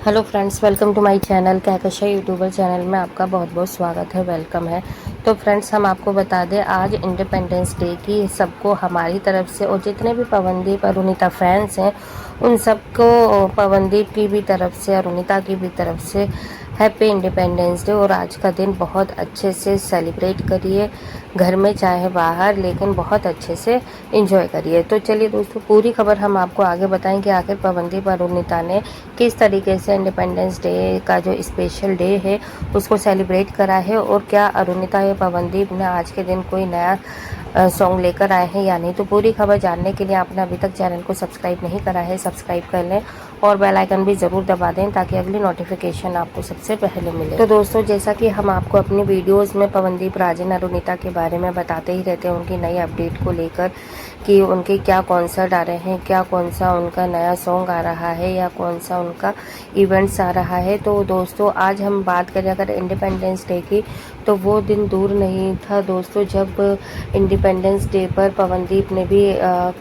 Hello friends, welcome to my channel Kahkasha YouTuber channel में आपका बहुत बहुत स्वागत है, वेलकम है। तो फ्रेंड्स, हम आपको बता दें आज इंडिपेंडेंस डे की सबको हमारी तरफ से और जितने भी पवनदीप अरुणिता फैंस हैं उन सबको पवनदीप की भी तरफ से अरुणिता की भी तरफ से हैप्पी इंडिपेंडेंस डे। और आज का दिन बहुत अच्छे से सेलिब्रेट करिए, घर में चाहे बाहर, लेकिन बहुत अच्छे से एंजॉय करिए। तो चलिए दोस्तों, पूरी खबर हम आपको आगे बताएं कि आखिर पवनदीप अरुणिता ने किस तरीके से इंडिपेंडेंस डे का जो स्पेशल डे है उसको सेलिब्रेट करा है और क्या अरुणिता या पवनदीप ने आज के दिन कोई नया सॉन्ग लेकर आए हैं या नहीं। तो पूरी खबर जानने के लिए आपने अभी तक चैनल को सब्सक्राइब नहीं करा है, सब्सक्राइब कर लें और बेल आइकन भी ज़रूर दबा दें ताकि अगली नोटिफिकेशन आपको सबसे पहले मिले। तो दोस्तों, जैसा कि हम आपको अपनी वीडियोस में पवनदीप राजन अरुणिता के बारे में बताते ही रहते हैं उनकी नई अपडेट को लेकर कि उनके क्या कॉन्सर्ट आ रहे हैं, क्या कौन सा उनका नया सॉन्ग आ रहा है या कौन सा उनका इवेंट्स आ रहा है। तो दोस्तों, आज हम बात करें अगर इंडिपेंडेंस डे की, तो वो दिन दूर नहीं था दोस्तों जब इंडिपेंडेंस डे पर पवनदीप ने भी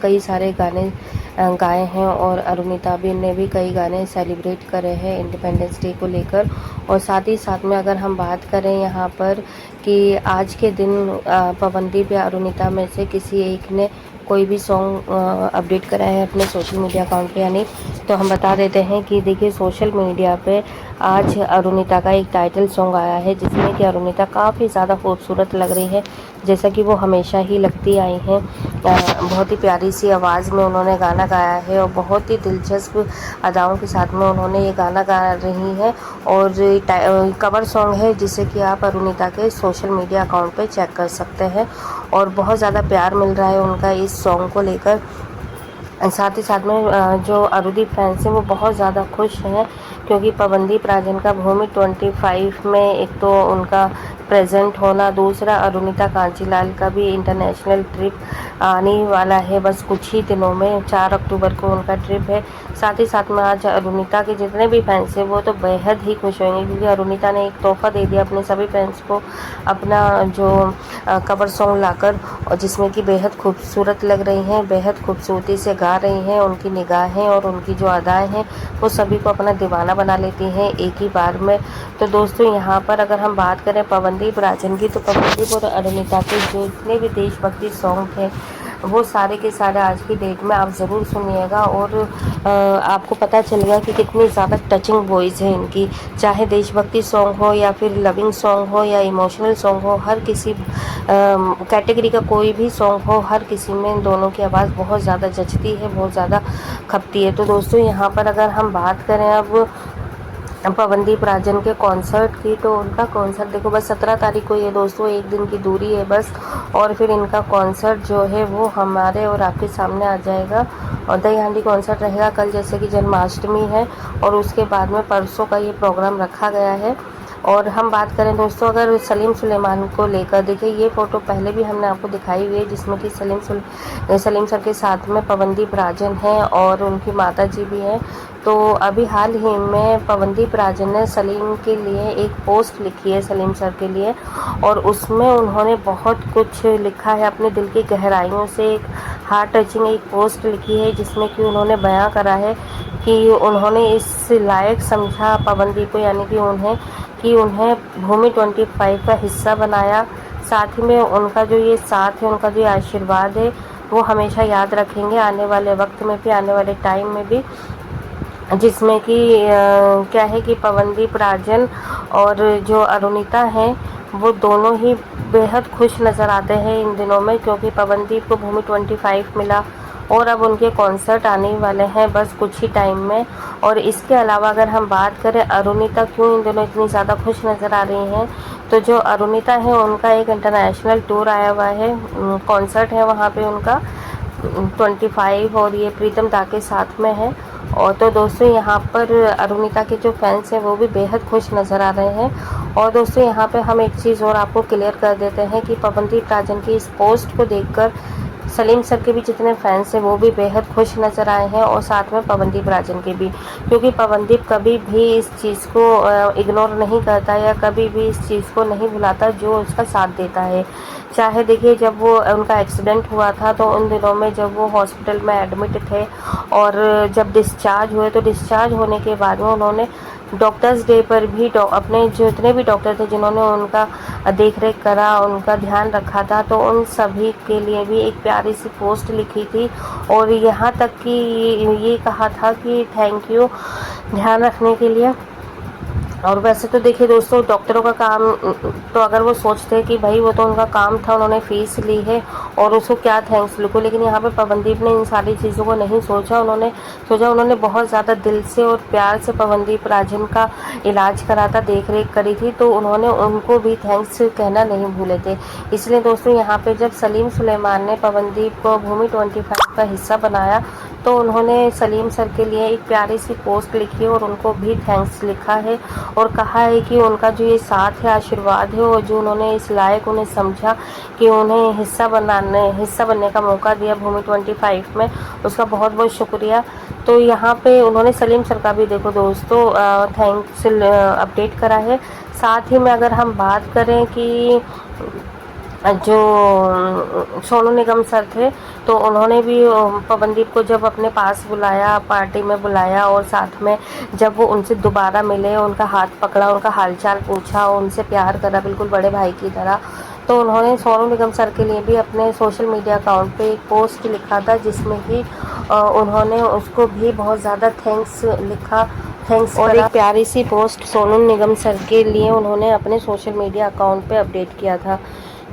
कई सारे गाने गाए हैं और अरुणिता भी ने भी कई गाने सेलिब्रेट करे हैं इंडिपेंडेंस डे को लेकर। और साथ ही साथ में अगर हम बात करें यहाँ पर कि आज के दिन पवनदीप या अरुणिता में से किसी एक ने कोई भी सॉन्ग अपडेट करा है अपने सोशल मीडिया अकाउंट पे या नहीं, तो हम बता देते हैं कि देखिए सोशल मीडिया पे आज अरुणिता का एक टाइटल सॉन्ग आया है जिसमें कि अरुणिता काफ़ी ज़्यादा खूबसूरत लग रही है, जैसा कि वो हमेशा ही लगती आई हैं। बहुत ही प्यारी सी आवाज़ में उन्होंने गाना गाया है और बहुत ही दिलचस्प अदाओं के साथ में उन्होंने ये गाना गा रही हैं। और कवर सॉन्ग है जिसे कि आप अरुणिता के सोशल मीडिया अकाउंट पे चेक कर सकते हैं और बहुत ज़्यादा प्यार मिल रहा है उनका इस सॉन्ग को लेकर। साथ ही साथ में जो अरुदीप फैंस हैं वो बहुत ज़्यादा खुश हैं क्योंकि पवनदीप राजन का भूमि 25 में एक तो उनका प्रेजेंट होना, दूसरा अरुणिता कांजीलाल का भी इंटरनेशनल ट्रिप आने वाला है बस कुछ ही दिनों में, 4 अक्टूबर को उनका ट्रिप है। साथ ही साथ में आज अरुणिता के जितने भी फैंस हैं वो तो बेहद ही खुश होंगे क्योंकि अरुणिता ने एक तोहफ़ा दे दिया अपने सभी फैंस को, अपना जो कवर सॉन्ग लाकर, और जिसमें कि बेहद खूबसूरत लग रही हैं, बेहद खूबसूरती से गा रही हैं। उनकी निगाहें और उनकी जो अदाएँ हैं वो सभी को अपना दीवाना बना लेती हैं एक ही बार में। तो दोस्तों, यहाँ पर अगर हम बात करें पवनदीप राजन की, तो पवनदीप और अरुणिता के जो जितने भी देशभक्ति सॉन्ग थे वो सारे के सारे आज की डेट में आप ज़रूर सुनिएगा और आपको पता चलेगा कि कितनी ज़्यादा टचिंग वॉइस है इनकी। चाहे देशभक्ति सॉन्ग हो या फिर लविंग सॉन्ग हो या इमोशनल सॉन्ग हो, हर किसी कैटेगरी का कोई भी सॉन्ग हो, हर किसी में इन दोनों की आवाज़ बहुत ज़्यादा जचती है, बहुत ज़्यादा खपती है। तो दोस्तों, यहाँ पर अगर हम बात करें अब पवनदीप राजन के कॉन्सर्ट की, तो उनका कॉन्सर्ट देखो बस 17 तारीख को ये दोस्तों एक दिन की दूरी है बस, और फिर इनका कॉन्सर्ट जो है वो हमारे और आपके सामने आ जाएगा। और दही हांडी कॉन्सर्ट रहेगा कल, जैसे कि जन्माष्टमी है, और उसके बाद में परसों का ये प्रोग्राम रखा गया है। और हम बात करें दोस्तों अगर सलीम सुलेमान को लेकर, देखिए ये फ़ोटो पहले भी हमने आपको दिखाई हुई है जिसमें कि सलीम सर के साथ में पवनदीप राजन हैं और उनकी माता जी भी हैं। तो अभी हाल ही में पवनदीप राजन ने सलीम के लिए एक पोस्ट लिखी है, सलीम सर के लिए, और उसमें उन्होंने बहुत कुछ लिखा है अपने दिल की गहराइयों से। एक हार्ट टचिंग एक पोस्ट लिखी है जिसमें कि उन्होंने बयां करा है कि उन्होंने इस लायक समझा पवनदीप को, यानी कि उन्हें भूमि 25 का हिस्सा बनाया। साथ ही में उनका जो ये साथ है, उनका जो आशीर्वाद है वो हमेशा याद रखेंगे आने वाले वक्त में भी, आने वाले टाइम में भी, जिसमें कि क्या है कि पवनदीप राजन और जो अरुणिता हैं वो दोनों ही बेहद खुश नज़र आते हैं इन दिनों में क्योंकि पवनदीप को भूमि 25 मिला और अब उनके कॉन्सर्ट आने वाले हैं बस कुछ ही टाइम में। और इसके अलावा अगर हम बात करें अरुणिता क्यों इन दिनों इतनी ज़्यादा खुश नज़र आ रही हैं, तो जो अरुणिता है उनका एक इंटरनेशनल टूर आया हुआ है, कॉन्सर्ट है वहाँ पे उनका 25, और ये प्रीतम दा के साथ में है। और तो दोस्तों, यहाँ पर अरुणिता के जो फैंस हैं वो भी बेहद खुश नज़र आ रहे हैं। और दोस्तों, यहाँ पे हम एक चीज़ और आपको क्लियर कर देते हैं कि पवनदीप राजन की इस पोस्ट को देखकर सलीम सर के भी जितने फैंस हैं वो भी बेहद खुश नज़र आए हैं और साथ में पवनदीप राजन के भी, क्योंकि पवनदीप कभी भी इस चीज़ को इग्नोर नहीं करता या कभी भी इस चीज़ को नहीं भुलाता जो उसका साथ देता है। चाहे देखिए जब वो उनका एक्सीडेंट हुआ था तो उन दिनों में जब वो हॉस्पिटल में एडमिट थे और जब डिस्चार्ज हुए तो डिस्चार्ज होने के बाद में उन्होंने डॉक्टर्स डे पर भी अपने जितने भी डॉक्टर थे जिन्होंने उनका देख रेख करा, उनका ध्यान रखा था, तो उन सभी के लिए भी एक प्यारी सी पोस्ट लिखी थी और यहाँ तक कि ये कहा था कि थैंक यू ध्यान रखने के लिए। और वैसे तो देखिए दोस्तों, डॉक्टरों का काम तो अगर वो सोचते हैं कि भाई वो तो उनका काम था, उन्होंने फीस ली है और उसको क्या थैंक्स लिखो, लेकिन यहाँ पे पवनदीप ने इन सारी चीज़ों को नहीं सोचा। उन्होंने बहुत ज़्यादा दिल से और प्यार से पवनदीप राजन का इलाज करा था, देख रेख करी थी, तो उन्होंने उनको भी थैंक्स कहना नहीं भूले थे। इसलिए दोस्तों यहाँ पे जब सलीम सुलेमान ने पवनदीप को भूमि 25 का हिस्सा बनाया, तो उन्होंने सलीम सर के लिए एक प्यारी सी पोस्ट लिखी और उनको भी थैंक्स लिखा है और कहा है कि उनका जो ये साथ है, आशीर्वाद है, और जो उन्होंने इस लायक उन्हें समझा कि उन्हें हिस्सा बनने का मौका दिया भूमि 25 में, उसका बहुत बहुत शुक्रिया। तो यहाँ पे उन्होंने सलीम सर का भी देखो दोस्तों थैंक्स अपडेट करा है। साथ ही में अगर हम बात करें कि जो सोनू निगम सर थे, तो उन्होंने भी पवनदीप को जब अपने पास बुलाया, पार्टी में बुलाया और साथ में जब वो उनसे दोबारा मिले, उनका हाथ पकड़ा, उनका हालचाल पूछा, उनसे प्यार करा बिल्कुल बड़े भाई की तरह, तो उन्होंने सोनू निगम सर के लिए भी अपने सोशल मीडिया अकाउंट पे एक पोस्ट लिखा था जिसमें कि उन्होंने उसको भी बहुत ज़्यादा थैंक्स लिखा, थैंक्स और एक प्यारी सी पोस्ट सोनू निगम सर के लिए उन्होंने अपने सोशल मीडिया अकाउंट पे अपडेट किया था।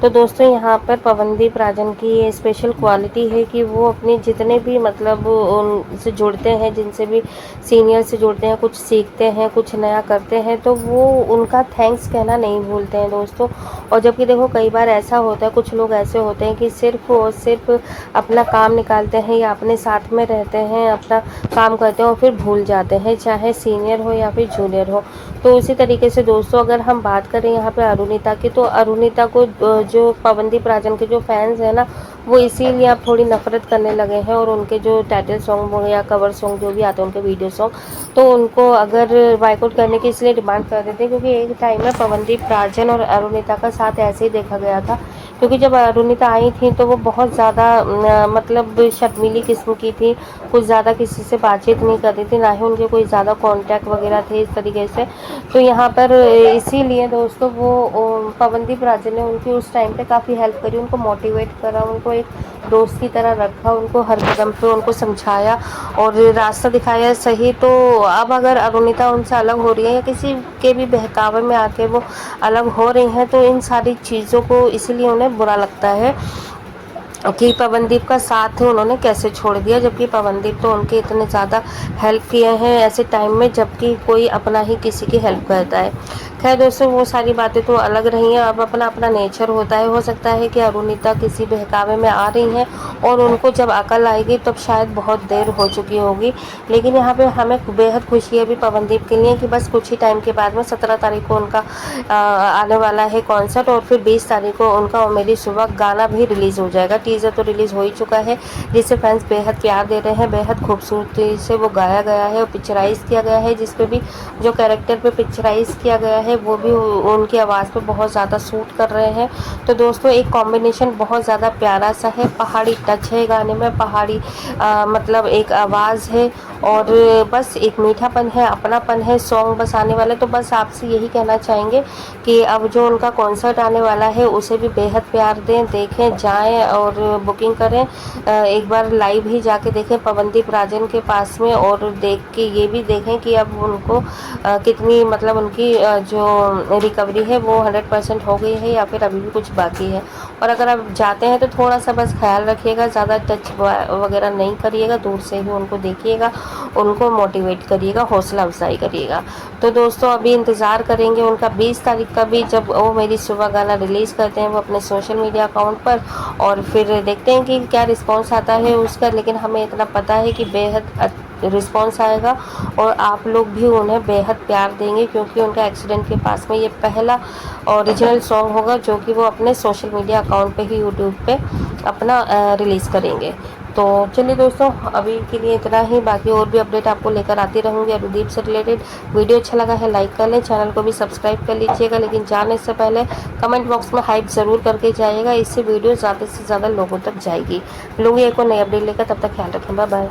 तो दोस्तों यहाँ पर पवनदीप राजन की ये स्पेशल क्वालिटी है कि वो अपने जितने भी मतलब उनसे जुड़ते हैं, जिनसे भी सीनियर से जुड़ते हैं, कुछ सीखते हैं, कुछ नया करते हैं, तो वो उनका थैंक्स कहना नहीं भूलते हैं दोस्तों। और जबकि देखो कई बार ऐसा होता है, कुछ लोग ऐसे होते हैं कि सिर्फ और सिर्फ अपना काम निकालते हैं या अपने साथ में रहते हैं, अपना काम करते हैं और फिर भूल जाते हैं, चाहे सीनियर हो या फिर जूनियर हो। तो उसी तरीके से दोस्तों अगर हम बात करें यहाँ पे अरुणिता की, तो अरुणिता को जो पवनदीप राजन के जो फैंस हैं ना, वो इसीलिए अब थोड़ी नफरत करने लगे हैं और उनके जो टाइटल सॉन्ग हो या कवर सॉन्ग जो भी आते हैं उनके वीडियो सॉन्ग, तो उनको अगर बाइकआउट करने की इसलिए डिमांड कर रहे थे क्योंकि एक टाइम में पवनदीप राजन और अरुणिता का साथ ऐसे ही देखा गया था। क्योंकि जब अरुणिता आई थी तो वो बहुत ज़्यादा मतलब शर्मीली किस्म की थी, कुछ ज़्यादा किसी से बातचीत नहीं कर रही थी, ना ही उनके कोई ज़्यादा कॉन्टैक्ट वगैरह थे इस तरीके से। तो यहाँ पर इसीलिए दोस्तों वो पवनदीप राजन ने उनकी उस टाइम पे काफ़ी हेल्प करी, उनको मोटिवेट करा, उनको एक दोस्त की तरह रखा, उनको हर कदम पे उनको समझाया और रास्ता दिखाया सही। तो अब अगर अरुणिता उनसे अलग हो रही है या किसी के भी बहकावे में आके वो अलग हो रही हैं, तो इन सारी चीज़ों को इसीलिए उन्हें बुरा लगता है कि पवनदीप का साथ उन्होंने कैसे छोड़ दिया, जबकि पवनदीप तो उनके इतने ज़्यादा हेल्प किए हैं ऐसे टाइम में जबकि कोई अपना ही किसी की हेल्प करता है। खैर दोस्तों वो सारी बातें तो अलग रही हैं, अब अपना अपना नेचर होता है। हो सकता है कि अरुणिता किसी बहकावे में आ रही हैं और उनको जब अकल आएगी तब शायद बहुत देर हो चुकी होगी, लेकिन यहाँ पे हमें बेहद खुशी है अभी पवनदीप के लिए कि बस कुछ ही टाइम के बाद में 17 तारीख को उनका आने वाला है कॉन्सर्ट और फिर 20 तारीख को उनका और मेरी सुबह गाना भी रिलीज़ हो जाएगा। टीज़र तो रिलीज़ हो ही चुका है जिसे फैंस बेहद प्यार दे रहे हैं, बेहद खूबसूरती से वो गाया गया है और पिक्चराइज़ किया गया है, जिस पे भी जो कैरेक्टर पे पिक्चराइज़ किया गया है वो भी उनकी आवाज़ पे बहुत ज़्यादा सूट कर रहे हैं। तो दोस्तों एक कॉम्बिनेशन बहुत ज़्यादा प्यारा सा है, पहाड़ी टच है गाने में, पहाड़ी मतलब एक आवाज़ है और बस एक मीठापन है, अपनापन है सॉन्ग बस आने वाला। तो बस आपसे यही कहना चाहेंगे कि अब जो उनका कॉन्सर्ट आने वाला है उसे भी बेहद प्यार दें, देखें, जाएं और बुकिंग करें, एक बार लाइव ही जाके देखें पवनदीप राजन के पास में और देख के ये भी देखें कि अब उनको कितनी मतलब उनकी जो रिकवरी है वो 100% हो गई है या फिर अभी भी कुछ बाकी है। और अगर आप जाते हैं तो थोड़ा सा बस ख्याल रखिएगा, ज़्यादा टच वगैरह नहीं करिएगा, दूर से ही उनको देखिएगा, उनको मोटिवेट करिएगा, हौसला अफजाई करिएगा। तो दोस्तों अभी इंतज़ार करेंगे उनका 20 तारीख का भी, जब वो मेरी सुबह गाना रिलीज़ करते हैं वो अपने सोशल मीडिया अकाउंट पर, और फिर देखते हैं कि क्या रिस्पॉन्स आता है उसका। लेकिन हमें इतना पता है कि बेहद रिस्पॉन्स आएगा और आप लोग भी उन्हें बेहद प्यार देंगे क्योंकि उनका एक्सीडेंट के पास में ये पहला ओरिजिनल सॉन्ग होगा जो कि वो अपने सोशल मीडिया अकाउंट पे ही यूट्यूब पे अपना रिलीज़ करेंगे। तो चलिए दोस्तों अभी के लिए इतना ही, बाकी और भी अपडेट आपको लेकर आती रहूँगी अनुदीप से रिलेटेड। वीडियो अच्छा लगा है लाइक कर लें, चैनल को भी सब्सक्राइब कर लीजिएगा, लेकिन जाने से पहले कमेंट बॉक्स में हाइप ज़रूर करके जाइएगा, इससे वीडियो ज़्यादा से ज़्यादा लोगों तक जाएगी। मिलूंगी एक और नई अपडेट लेकर, तब तक ख्याल रखें, बाय बाय।